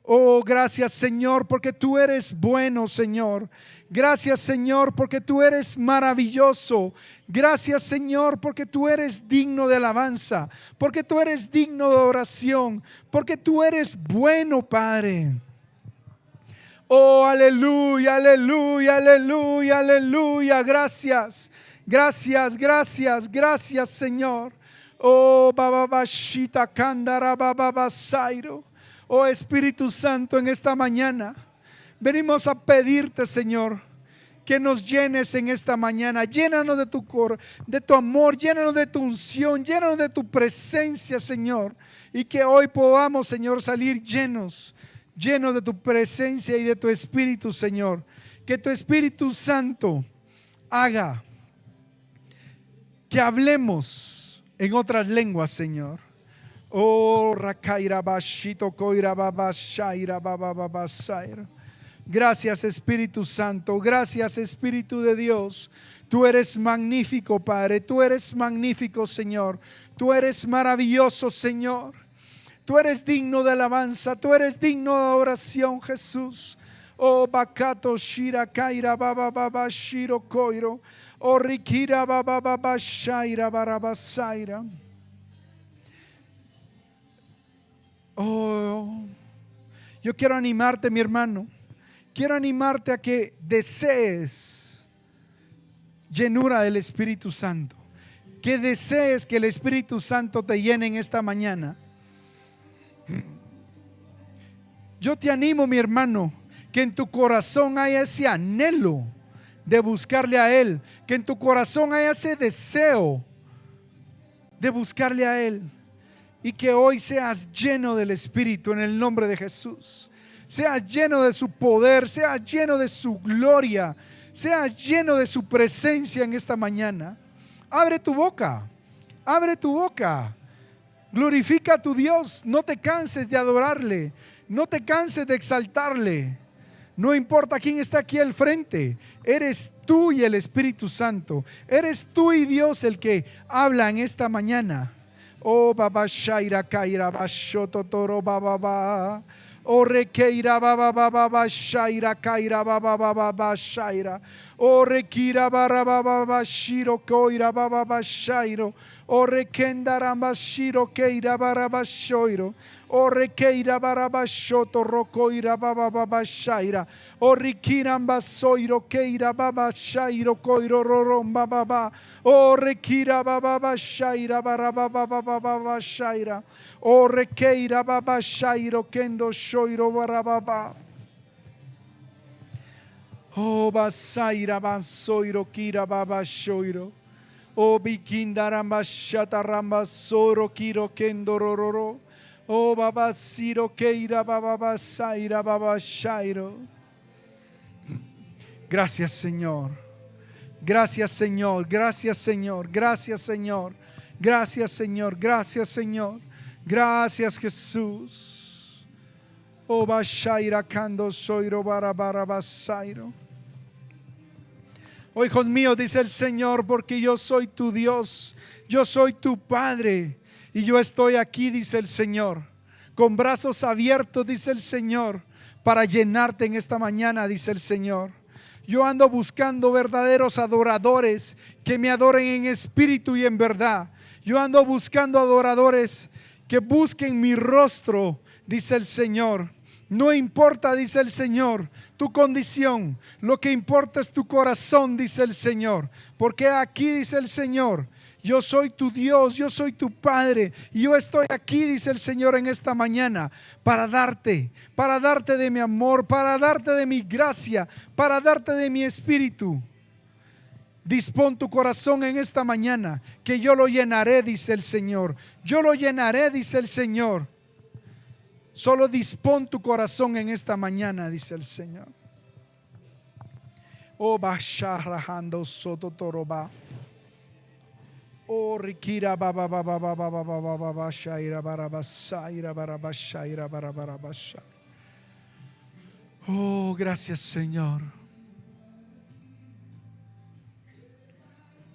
Oh, gracias, Señor, porque tú eres bueno, Señor. Gracias, Señor, porque tú eres maravilloso. Gracias, Señor, porque tú eres digno de alabanza, porque tú eres digno de oración, porque tú eres bueno, Padre. Oh, aleluya, aleluya, aleluya, aleluya. Gracias, gracias, gracias, gracias, Señor. Oh, bababashita kandara bababasairo. Oh, Espíritu Santo, en esta mañana venimos a pedirte, Señor, que nos llenes en esta mañana. Llénanos de tu amor, llénanos de tu unción, llénanos de tu presencia, Señor. Y que hoy podamos, Señor, salir llenos de tu presencia y de tu Espíritu, Señor. Que tu Espíritu Santo haga que hablemos en otras lenguas, Señor. Oh, rakaira bashito koira babashaira bababasaira. Gracias, Espíritu Santo. Gracias, Espíritu de Dios. Tú eres magnífico, Padre. Tú eres magnífico, Señor. Tú eres maravilloso, Señor. Tú eres digno de alabanza. Tú eres digno de adoración, Jesús. Oh, bakato shira kaira bababashiro koiro. Oh, rikira bababashaira barabasaira. Oh, yo quiero animarte, mi hermano. Quiero animarte a que desees llenura del Espíritu Santo. que desees que el Espíritu Santo te llene en esta mañana. Yo te animo, mi hermano, que en tu corazón haya ese anhelo de buscarle a Él, que en tu corazón haya ese deseo de buscarle a Él, y que hoy seas lleno del Espíritu en el nombre de Jesús. Seas lleno de su poder, seas lleno de su gloria, seas lleno de su presencia en esta mañana. Abre tu boca, abre tu boca. Glorifica a tu Dios, no te canses de adorarle, no te canses de exaltarle. No importa quién está aquí al frente, eres tú y el Espíritu Santo. Eres tú y Dios el que habla en esta mañana. Oh, Baba Shaira Kaira Bashoto Toro Baba. O requeira baba baba shaira kaira baba baba shaira. O requira bara baba shiro koira baba shairo. O requendara shiro keira bara bashoiro. O requeira bara bashoto rokoira baba baba shaira. O rikiran basoiro keira baba shairo koiro rorom baba. O requira baba shaira bara baba baba shaira. O requeira baba shairo kendo shoiro barababa. O basaira basoiro kira baba shoiro. O bikindaramba shataramba soro kiro kendo rororo. O baba siro keira baba basaira baba shairo. Gracias, Señor. Gracias, Señor. Gracias, Señor. Gracias, Señor. Gracias, Señor. Gracias, Señor. Gracias, Jesús. Oh, bashaira kando soiro barabara basairo. Oh, hijos míos, dice el Señor, porque yo soy tu Dios, yo soy tu Padre, y yo estoy aquí, dice el Señor, con brazos abiertos, dice el Señor, para llenarte en esta mañana, dice el Señor. Yo ando buscando verdaderos adoradores que me adoren en espíritu y en verdad. Yo ando buscando adoradores que busquen mi rostro, dice el Señor. No importa, dice el Señor, tu condición, lo que importa es tu corazón, dice el Señor. Porque aquí, dice el Señor, yo soy tu Dios, yo soy tu Padre, y yo estoy aquí, dice el Señor, en esta mañana para darte de mi amor, para darte de mi gracia, para darte de mi espíritu. Dispón tu corazón en esta mañana, que yo lo llenaré, dice el Señor. Yo lo llenaré, dice el Señor. Solo dispón tu corazón en esta mañana, dice el Señor. Oh, basharahando soto toroba. Oh, rikira baba baba baba baba baba bashaira barabasaira barabashaira barabarabashaira. Oh, gracias, Señor.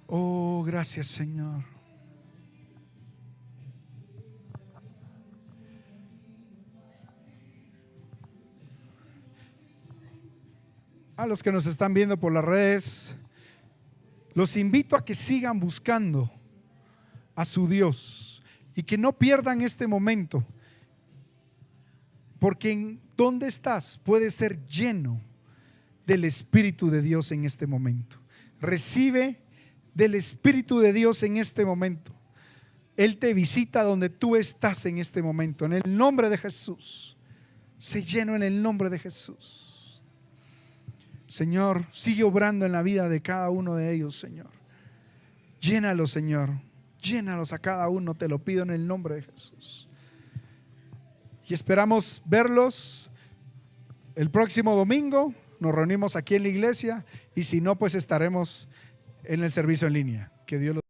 Oh, gracias, Señor. A los que nos están viendo por las redes, los invito a que sigan buscando a su Dios y que no pierdan este momento, porque en donde estás puedes ser lleno del Espíritu de Dios en este momento. Recibe del Espíritu de Dios en este momento. Él te visita donde tú estás en este momento, en el nombre de Jesús. Sé lleno en el nombre de Jesús. Señor, sigue obrando en la vida de cada uno de ellos, Señor. Llénalos, Señor. Llénalos a cada uno, te lo pido en el nombre de Jesús. Y esperamos verlos el próximo domingo. Nos reunimos aquí en la iglesia, y si no, pues estaremos en el servicio en línea. Que Dios los